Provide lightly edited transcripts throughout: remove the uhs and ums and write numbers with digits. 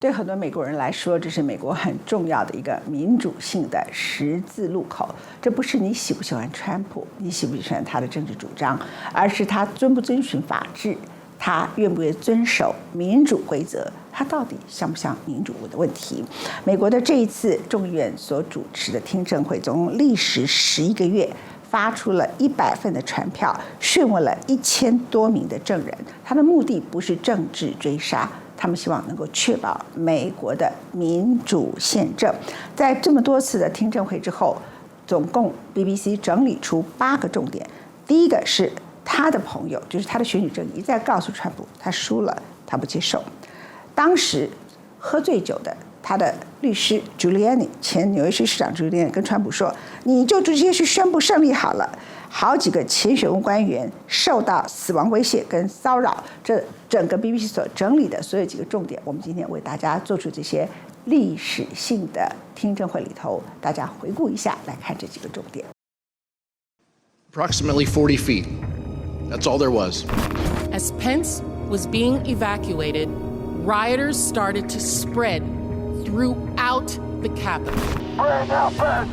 对很多美国人来说，这是美国很重要的一个民主性的十字路口。这不是你喜不喜欢川普，你喜不喜欢他的政治主张，而是他遵不遵循法治，他愿不愿意遵守民主规则，他到底像不像民主的问题。美国的这一次众议院所主持的听证会，总共历时11个月，发出了100份的传票，讯问了1000多名的证人。他的目的不是政治追杀，他们希望能够确保美国的民主宪政。在这么多次的听证会之后，总共 BBC 整理出8个重点。第一个是他的朋友，就是他的选举正义，一再告诉川普他输了，他不接受。当时喝醉酒的他的律师 Giuliani， 前纽约市市长 Giuliani 跟川普说，你就直接去宣布胜利好了。好几个前选务官员受到死亡威胁跟骚扰，这整个 BBC 所整理的所有几个重点，我们今天为大家做出这些历史性的听证会里头，大家回顾一下，来看这几个重点。Approximately 40 feet. That's all there was. As Pence was being evacuated, rioters started to spread throughout the Capitol. Bring out Pence!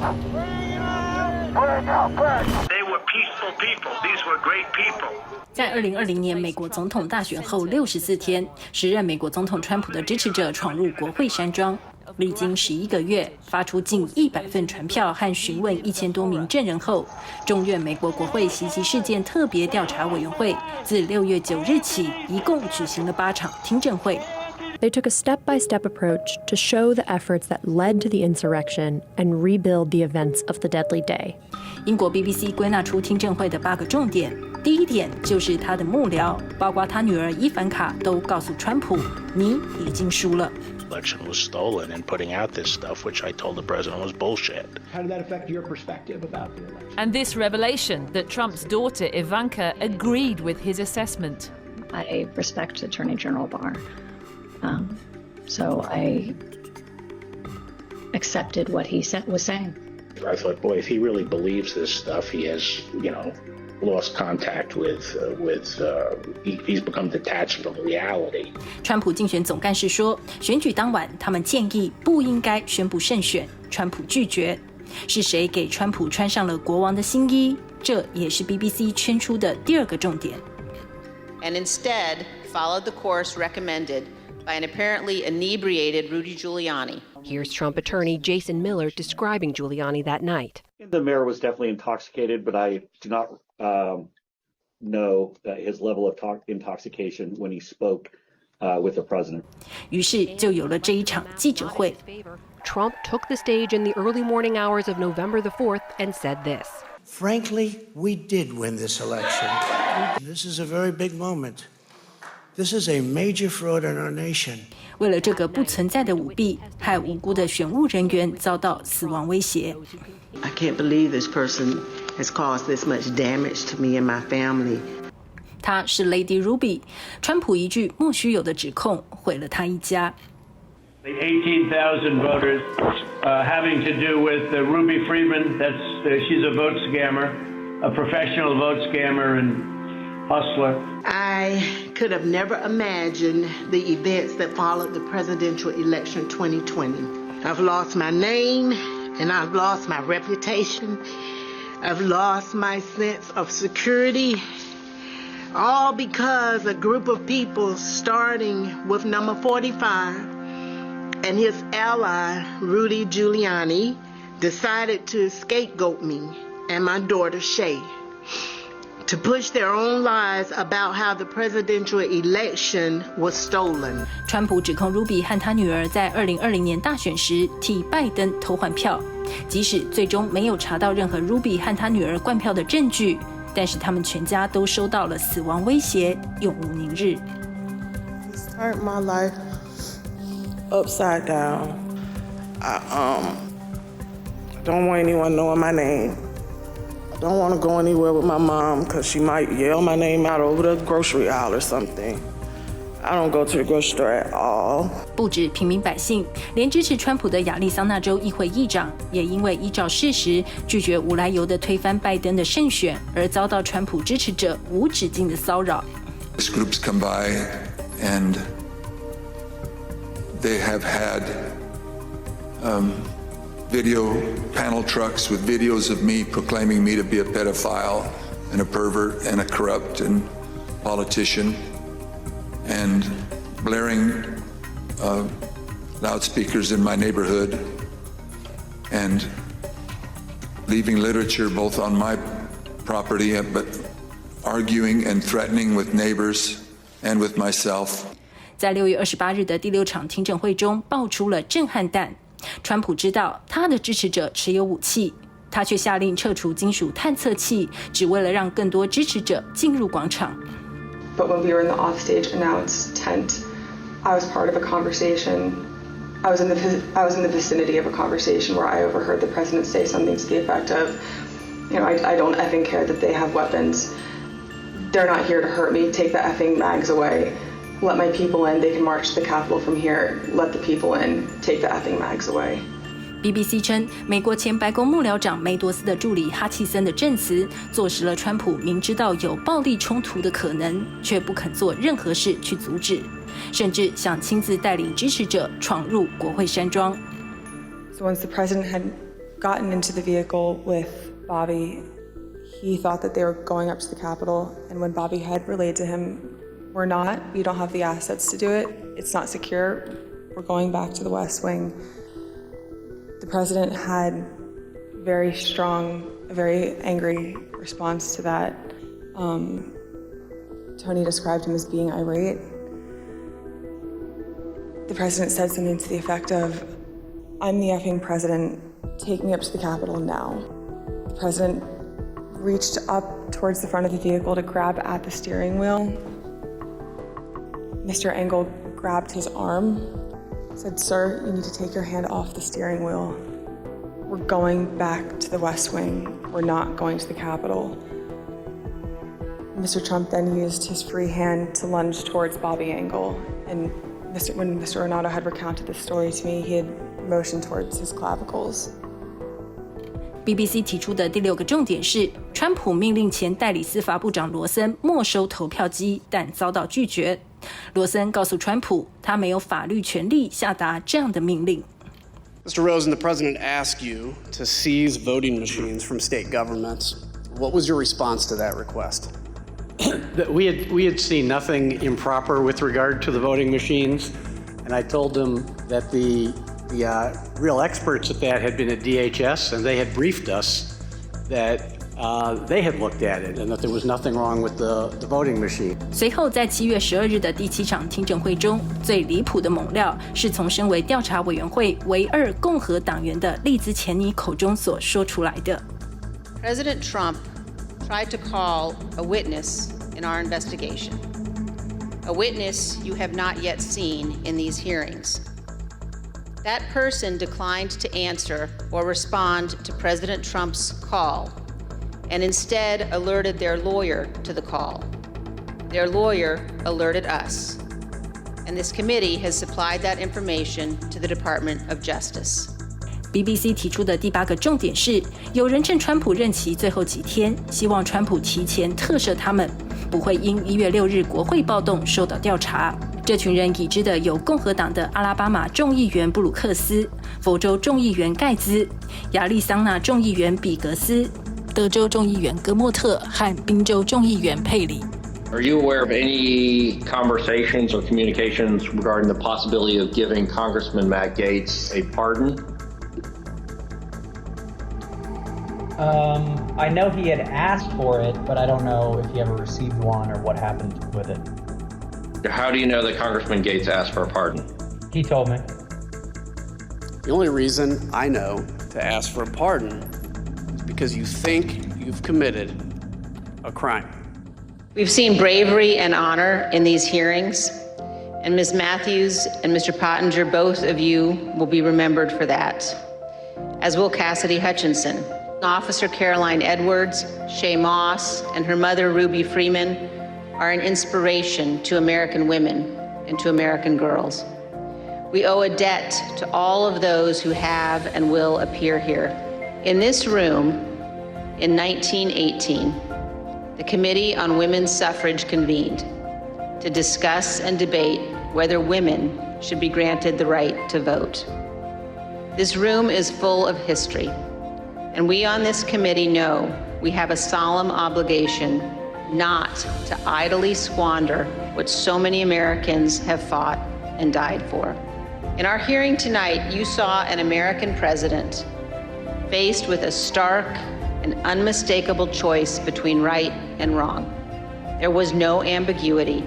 Bring out Pence! They were peaceful people. These were great people. 在2020年美国总统大选后64天，时任美国总统川普的支持者闯入国会山庄，历经11个月，发出近100份传票和询问1000多名证人后，众院美国国会袭击事件特别调查委员会自6月9日起，一共举行了8场听证会。They took a step-by-step approach to show the efforts that led to the insurrection and rebuild the events of the deadly day. 英国 BBC 归纳出听证会的8个重点。第一点就是他的幕僚，包括他女儿伊凡卡，都告诉川普，你已经输了。Election was stolen and putting out this stuff, which I told the president was bullshit. How did that affect your perspective about the election? And this revelation that Trump's daughter Ivanka agreed with his assessment. I respect Attorney General Barr. So I accepted what he was saying. I thought, boy, if he really believes this stuff, he has, lost contact with he's become detached from reality. 川普竞选总干事说，选举当晚他们建议不应该宣布胜选，川普拒绝。是谁给川普穿上了国王的新衣？这也是 BBC 圈出的第2个重点。And instead followed the course recommended by an apparently inebriated Rudy Giuliani. Here's Trump attorney Jason Miller describing Giuliani that night. The mayor was definitely intoxicated, but I do not know his level of intoxication when he spoke with the president. 于是就有了这一场记者会。Trump took the stage in the early morning hours of November the 4th and said this. Frankly, we did win this election. This is a very big moment. This is a major fraud in our nation. 为了这个不存在的舞弊，害无辜的选务人员遭到死亡威胁。I can't believe this person has caused this much damage to me and my family. 她是 Lady Ruby， 川普一句莫须有的指控毁了她一家。The 18,000 voters having to do with Ruby Freeman. She's a vote scammer, a professional vote scammer and hustler. I could have never imagined the events that followed the presidential election 2020. I've lost my name and I've lost my reputation. I've lost my sense of security. All because a group of people starting with number 45 and his ally, Rudy Giuliani, decided to scapegoat me and my daughter, Shay, to push their own lies about how the presidential election was stolen. 川普指控 Ruby 和他女儿在2020年大选时替拜登偷换票，即使最终没有查到任何 Ruby 和他女儿灌票的证据，但是他们全家都收到了死亡威胁，永无宁日。Turned my life upside down. I don't want anyone knowing my name. I don't want to go anywhere with my mom because she might yell my name out over the grocery aisle or something. I don't go to the grocery store at all. 不止平民百姓，连支持川普的亚利桑那州议会议长，也因为依照事实拒绝无来由的推翻拜登的胜选，而遭到川普支持者无止境的骚扰。These groups come by and they have had video panel trucks with videos of me proclaiming me to be a pedophile and a pervert and a corrupt and politician, and blaring loudspeakers in my neighborhood, and leaving literature both on my property, but arguing and threatening with neighbors and with myself. 在6月28日的第6场听证会中，爆出了震撼弹。川普知道他的支持者持有武器，他却下令撤除金属探测器，只为了让更多支持者进入广场。But when we were in the offstage announce tent, I was part of a conversation. I was in the vicinity of a conversation where I overheard the president say something to the effect of, I don't effing care that they have weapons. They're not here to hurt me. Take the effing mags away. Let my people in. They can march to the Capitol from here. Let the people in. Take the effing mags away. BBC 称，美国前白宫幕僚长梅多斯的助理哈契森的证词，坐实了川普明知道有暴力冲突的可能，却不肯做任何事去阻止，甚至想亲自带领支持者闯入国会山庄。So once the president had gotten into the vehicle with Bobby, he thought that they were going up to the Capitol, and when Bobby had relayed to him, "We're not. We don't have the assets to do it. It's not secure. We're going back to the West Wing." The president had a very angry response to that. Tony described him as being irate. The president said something to the effect of, "I'm the effing president. Take me up to the Capitol now." The president reached up towards the front of the vehicle to grab at the steering wheel. Mr. Engel grabbed his arm, said, "Sir, you need to take your hand off the steering wheel. We're going back to the West Wing. We're not going to the Capitol." Mr. Trump then used his free hand to lunge towards Bobby Engel. And when Mr. Renato had recounted this story to me, he had motioned towards his clavicles. BBC 提出的第6个重点是，川普命令前代理司法部长罗森没收投票机，但遭到拒绝。罗森告诉川普，他没有法律权利下达这样的命令。Mr. Rosen, the president asked you to seize voting machines from state governments. What was your response to that request? We had seen nothing improper with regard to the voting machines, and I told them that the real experts at that had been at DHS, and they had briefed us that they had looked at it and that there was nothing wrong with the voting machine. 随后，在7月12日的第7场听证会中，最离谱的猛料是从身为调查委员会唯2共和党员的利兹钱尼口中所说出来的。President Trump tried to call a witness in our investigation, a witness you have not yet seen in these hearings. That person declined to answer or respond to President Trump's call, and instead alerted their lawyer to the call. Their lawyer alerted us, and this committee has supplied that information to the Department of Justice. BBC 提出的第8个重点是，有人趁川普任期最后几天，希望川普提前特赦他们，不会因1月6日国会暴动受到调查。这群人已知的有共和党的阿拉巴马众议员布鲁克斯、佛州众议员盖兹、亚利桑那众议员比格斯、德州众议员戈莫特和宾州众议员佩里。Are you aware of any conversations or communications regarding the possibility of giving Congressman Matt Gaetz a pardon? I know he had asked for it, but I don't know if he ever received one or what happened with it. How do you know that Congressman Gaetz asked for a pardon? He told me. The only reason I know to ask for a pardon is because you think you've committed a crime. We've seen bravery and honor in these hearings, and Ms. Matthews and Mr. Pottinger, both of you will be remembered for that, as will Cassidy Hutchinson. Officer Caroline Edwards, Shay Moss, and her mother Ruby Freeman are an inspiration to American women and to American girls. We owe a debt to all of those who have and will appear here. In this room, in 1918, the Committee on Women's Suffrage convened to discuss and debate whether women should be granted the right to vote. This room is full of history, and we on this committee know we have a solemn obligation not to idly squander what so many Americans have fought and died for. In our hearing tonight, you saw an American president faced with a stark and unmistakable choice between right and wrong. There was no ambiguity,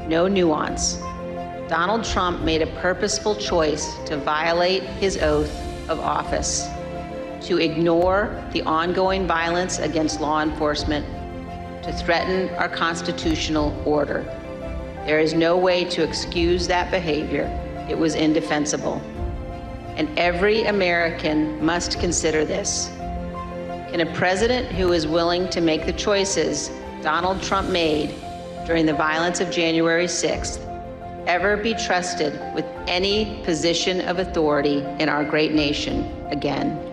no nuance. Donald Trump made a purposeful choice to violate his oath of office, to ignore the ongoing violence against law enforcement, to threaten our constitutional order. There is no way to excuse that behavior. It was indefensible. And every American must consider this. Can a president who is willing to make the choices Donald Trump made during the violence of January 6th ever be trusted with any position of authority in our great nation again?